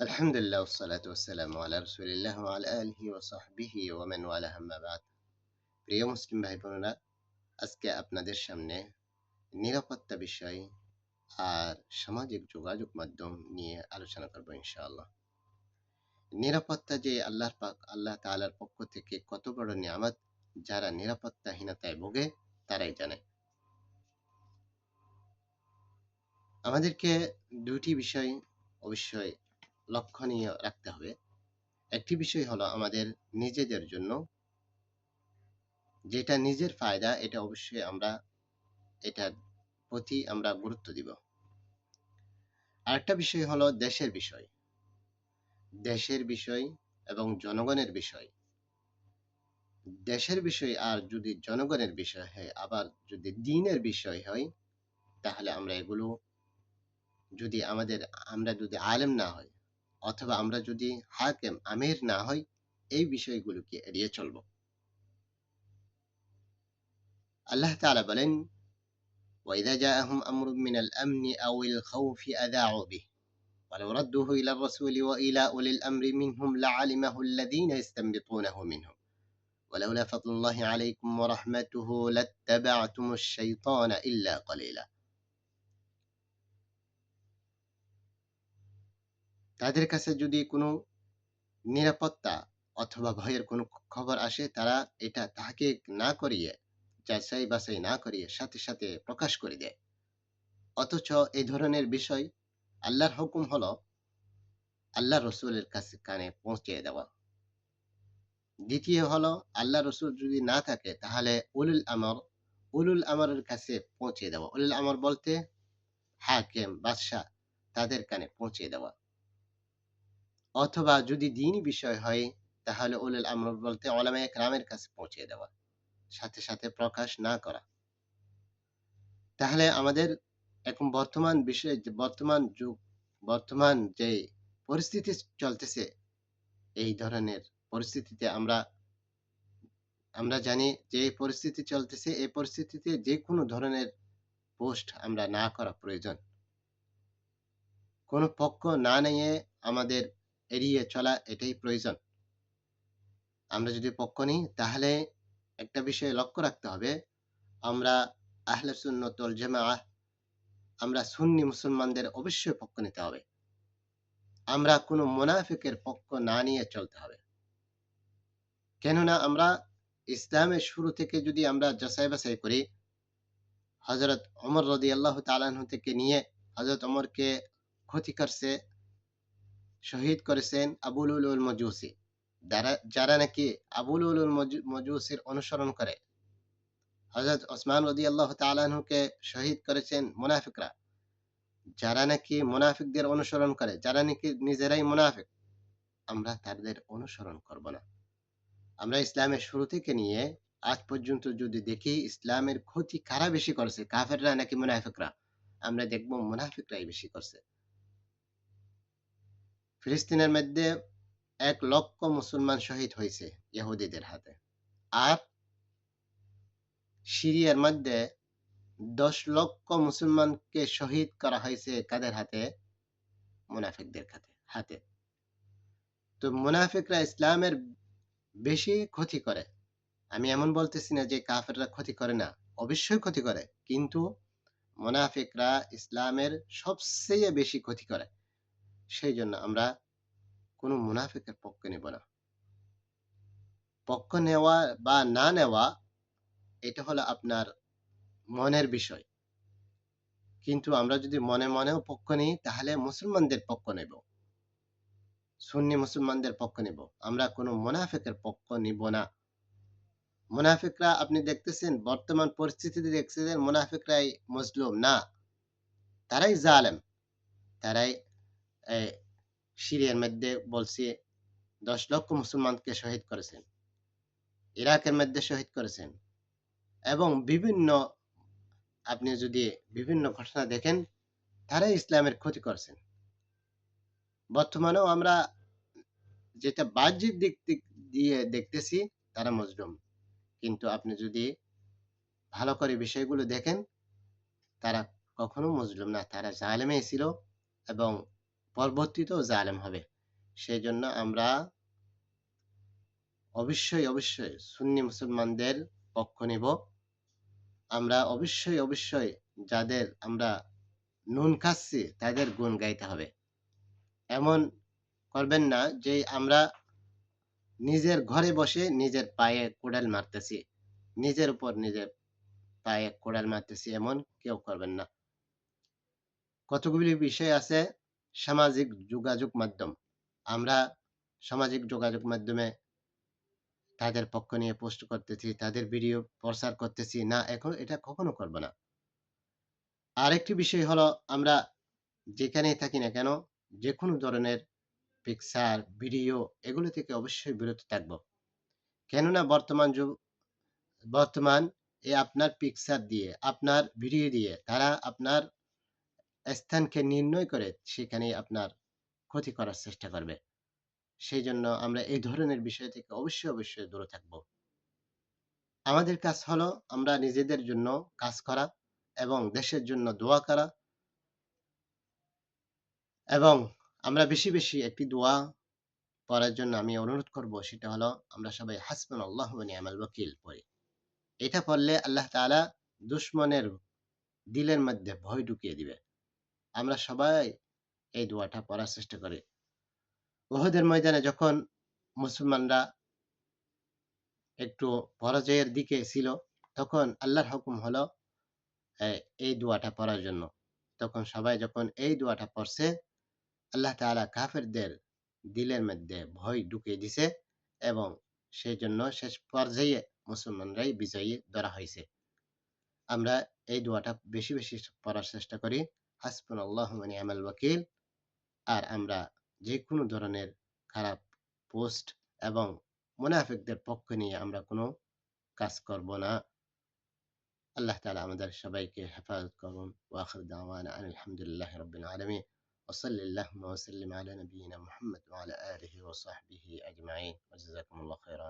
আলহামদুলিল্লাহ ওয়াসসালাতু ওয়াসসালামু আলা রাসূলিল্লাহ ওয়া আলা আলিহি ওয়া সাহবিহি ওয়া মান ওয়ালাহু আম্মা বা'দ। প্রিয় মুসলিম ভাই বোনেরা, আজকে আপনাদের সামনে নিরাপত্তা বিষয় আর সামাজিক যোগাযোগ মাধ্যম নিয়ে আলোচনা করব ইনশাআল্লাহ। নিরাপত্তা যে আল্লাহ তাআলার পক্ষ থেকে কত বড় নিয়ামত, যারা নিরাপত্তাহীনতায় ভোগে তারাই জানে। আমাদেরকে ২ টি বিষয় অবশ্যই লক্ষণীয় রাখতে হবে। একটি বিষয় হলো আমাদের নিজেদের জন্য, যেটা নিজের ফায়দা, এটা অবশ্যই এটার প্রতি আমরা গুরুত্ব দিব। আরেকটা বিষয় হলো দেশের বিষয়। দেশের বিষয় এবং জনগণের বিষয়। দেশের বিষয় আর যদি জনগণের বিষয় হয়, আবার যদি দ্বীনের বিষয় হয়, তাহলে যদি আমরা যদি আলেম না হই, অথবা আমরা যদি হাকিম আমির না হই, এই বিষয়গুলোকে এড়িয়ে চলব। আল্লাহ তাআলা বলেন, وَإِذَا جَاءَهُمْ أَمْرٌ مِّنَ الْأَمْنِ أَوِ الْخَوْفِ أَذَاعُوا بِهِ وَلَوْ رَدُّوهُ إِلَى الرَّسُولِ وَإِلَى أُولِي الْأَمْرِ مِنْهُمْ لَعَلِمَهُ الَّذِينَ يَسْتَنبِطُونَهُ مِنْهُمْ ولولا فضل الله عليكم ورحمته لاتبعتم الشيطان إلا قليلا। তাদের কাছে যদি কোনো নিরাপত্তা অথবা ভয়ের কোনো খবর আসে, তারা এটা তাহকিক না করিয়ে, যাচাই বাছাই না করিয়ে সাথে সাথে প্রকাশ করে দেয়। অথচ এই ধরনের বিষয়, আল্লাহর হুকুম হলো আল্লাহ রসুলের কাছে কানে পৌঁছে দেওয়া। দ্বিতীয় হলো, আল্লাহ রসুল যদি না থাকে তাহলে উলুল আমরের কাছে পৌঁছে দেওয়া। উলুল আমর বলতে হাকিম, বাদশাহ, তাদের কানে পৌঁছে দেওয়া। অথবা যদি দ্বীনি বিষয় হয়, তাহলে উলুল আমর বলতে উলামায়ে কেরামের কাছে পৌঁছে দেওয়া, সাথে সাথে প্রকাশ না করা। তাহলে আমাদের এখন বর্তমান যে পরিস্থিতি চলতেছে, এই ধরনের পরিস্থিতিতে আমরা জানি যে এই পরিস্থিতি চলতেছে, এই পরিস্থিতিতে যে কোনো ধরনের পোস্ট আমরা না করা প্রয়োজন। কোনো পক্ষ না নিয়ে আমাদের এড়িয়ে চলা, এটাই প্রয়োজন। আমরা যদি পক্ষ নিই, তাহলে একটা বিষয় লক্ষ্য রাখতে হবে, আমরা আহলে সুন্নাত ওয়াল জামাআহ, আমরা সুন্নি মুসলমানদের অবশ্যই পক্ষ নিতে হবে। আমরা কোনো মুনাফিকের পক্ষ না নিয়ে চলতে হবে। কেননা আমরা ইসলামের শুরু থেকে যদি আমরা যাচাই বাছাই করি, হযরত ওমর রাদিয়াল্লাহু তাআলা আনহু থেকে নিয়ে হযরত ওমরকে ক্ষতি করছে, শহীদ করেছেন আবু লুলুল মাজুসি, যারা নাকি আবু লুলুল মাজুসির অনুসরণ করে। হযরত ওসমান রাদিয়াল্লাহু তাআলা আনহুকে শহীদ করেছেন মুনাফিকরা, যারা নাকি মুনাফিকদের অনুসরণ করে, যারা নাকি নিজেরাই মুনাফিক। আমরা তাদের অনুসরণ করব না। আমরা ইসলামের শুরু থেকে নিয়ে আজ পর্যন্ত যদি দেখি, ইসলামের ক্ষতি কারা বেশি করেছে, কাফেররা নাকি মুনাফিকরা? আমরা দেখব মুনাফিকরাই বেশি করছে। ফিলিস্তিনের মধ্যে ১ লক্ষ মুসলমান শহীদ হয়েছে ইহুদিদের হাতে। আর সিরিয়ার মধ্যে ১০ লক্ষ মুসলমানকে শহীদ করা হয়েছে কাদের হাতে? মুনাফিকদের হাতে। তো মুনাফিকরা ইসলামের বেশি ক্ষতি করে। আমি এমন বলতেছি না যে কাফেররা ক্ষতি করে না, অবশ্যই ক্ষতি করে। কিন্তু মুনাফিকরা ইসলামের সবচেয়ে বেশি ক্ষতি করে। সেইজন্য আমরা কোনো মুনাফিকের পক্ষ নেব না। পক্ষ নেওয়া বা না নেওয়া, এটা হলো আপনার মনের বিষয়। কিন্তু আমরা যদি মনে মনেও পক্ষ নিই, তাহলে মুসলমানদের পক্ষ নেব, সুন্নি মুসলমানদের পক্ষ নেব। আমরা কোনো মুনাফিকের পক্ষ নিব না। মুনাফিকরা, আপনি দেখতেছেন বর্তমান পরিস্থিতিতে দেখতেছেন, মুনাফিকরাই মজলুম না, তারাই জালেম। তারাই সিরিয়ার মধ্যে বলছি ১০ লক্ষ মুসলমানকে শহীদ করেছেন, ইরাকের মধ্যে শহীদ করেছেন, এবং আপনি যদি বিভিন্ন ঘটনা দেখেন, তারাই ইসলামের ক্ষতি করছেন। বর্তমানেও আমরা যেটা বাহ্যিক দিক দিয়ে দেখতেছি, তারা মজলুম। কিন্তু আপনি যদি ভালো করে বিষয়গুলো দেখেন, তারা কখনো মজলুম না, তারা জালেমই ছিল এবং পরবর্তীতেও জালেম হবে। সেজন্য আমরা অবশ্যই সুন্নি মুসলমানদের পক্ষ নিব। আমরা অবশ্যই যাদের আমরা নুন খাচ্ছি তাদের গুণ গাইতে হবে। এমন করবেন না যে আমরা নিজের ঘরে বসে নিজের পায়ে কোড়াল মারতেছি, নিজের উপর নিজের পায়ে কোড়াল মারতেছি, এমন কেউ করবেন না। কতগুলি বিষয় আছে সামাজিক যোগাযোগ মাধ্যম। আমরা সামাজিক যোগাযোগ মাধ্যমে তাদের পক্ষ নিয়ে পোস্ট করতেছি, তাদের ভিডিও প্রচার করতেছি না, এখন এটা কখনো করব না। আরেকটি বিষয় হলো আমরা যেখানেই থাকি না কেন যে কোনো ধরনের পিকচার, ভিডিও এগুলো থেকে অবশ্যই বিরত থাকবো। কেননা বর্তমান আপনার পিকচার দিয়ে, আপনার ভিডিও দিয়ে তারা আপনার স্থানকে নির্ণয় করে সেখানে আপনার ক্ষতি করার চেষ্টা করবে। সেই জন্য আমরা এই ধরনের বিষয় থেকে অবশ্যই দূরে থাকবো। আমাদের কাজ হলো আমরা নিজেদের জন্য কাজ করা এবং দেশের জন্য দোয়া করা, এবং আমরা বেশি একটি দোয়া পড়ার জন্য আমি অনুরোধ করব, সেটা হলো আমরা সবাই হাসবুনাল্লাহু ওয়া নি'মাল ওয়াকিল পড়ি। এটা পড়লে আল্লাহ তাআলা দুশমনের দিলের মধ্যে ভয় ঢুকিয়ে দিবে। আমরা সবাই এই দোয়াটা পড়ার চেষ্টা করি। উহুদের ময়দানে যখন মুসলমানরা একটু পরাজয়ের দিকে ছিল, তখন আল্লাহর হুকুম হলো এই দোয়াটা পড়ার জন্য। তখন সবাই যখন এই দোয়াটা পড়ছে, আল্লাহ তাআলা কাফেরদের দিলের মধ্যে ভয় ঢুকিয়ে দিছে এবং সেই জন্য শেষ পর্যায়ে মুসলমানরাই বিজয়ী ধরা হয়েছে। আমরা এই দোয়াটা বেশি পড়ার চেষ্টা করি। হাসবুনাল্লাহু ওয়া নি'মাল ওয়াকিল। আর আমরা যে কোনো ধরনের খারাপ পোস্ট এবং মুনাফিকদের পক্ষ নিয়ে আমরা কোনো কাজ করব না। আল্লাহ তাআলা আমাদের সবাইকে হেফাজত করুন। ওয়া আখির দাওয়ানা আনিল হামদুলিল্লাহি রাব্বিল আলামিন। ওয়া সাল্লাল্লাহু ওয়া সাল্লিম আলা নাবিয়িনা মুহাম্মদ ওয়া আলা আলিহি ওয়া সাহবিহি আজমাইন। ওয়া জাযাকুমুল্লাহু খাইরা।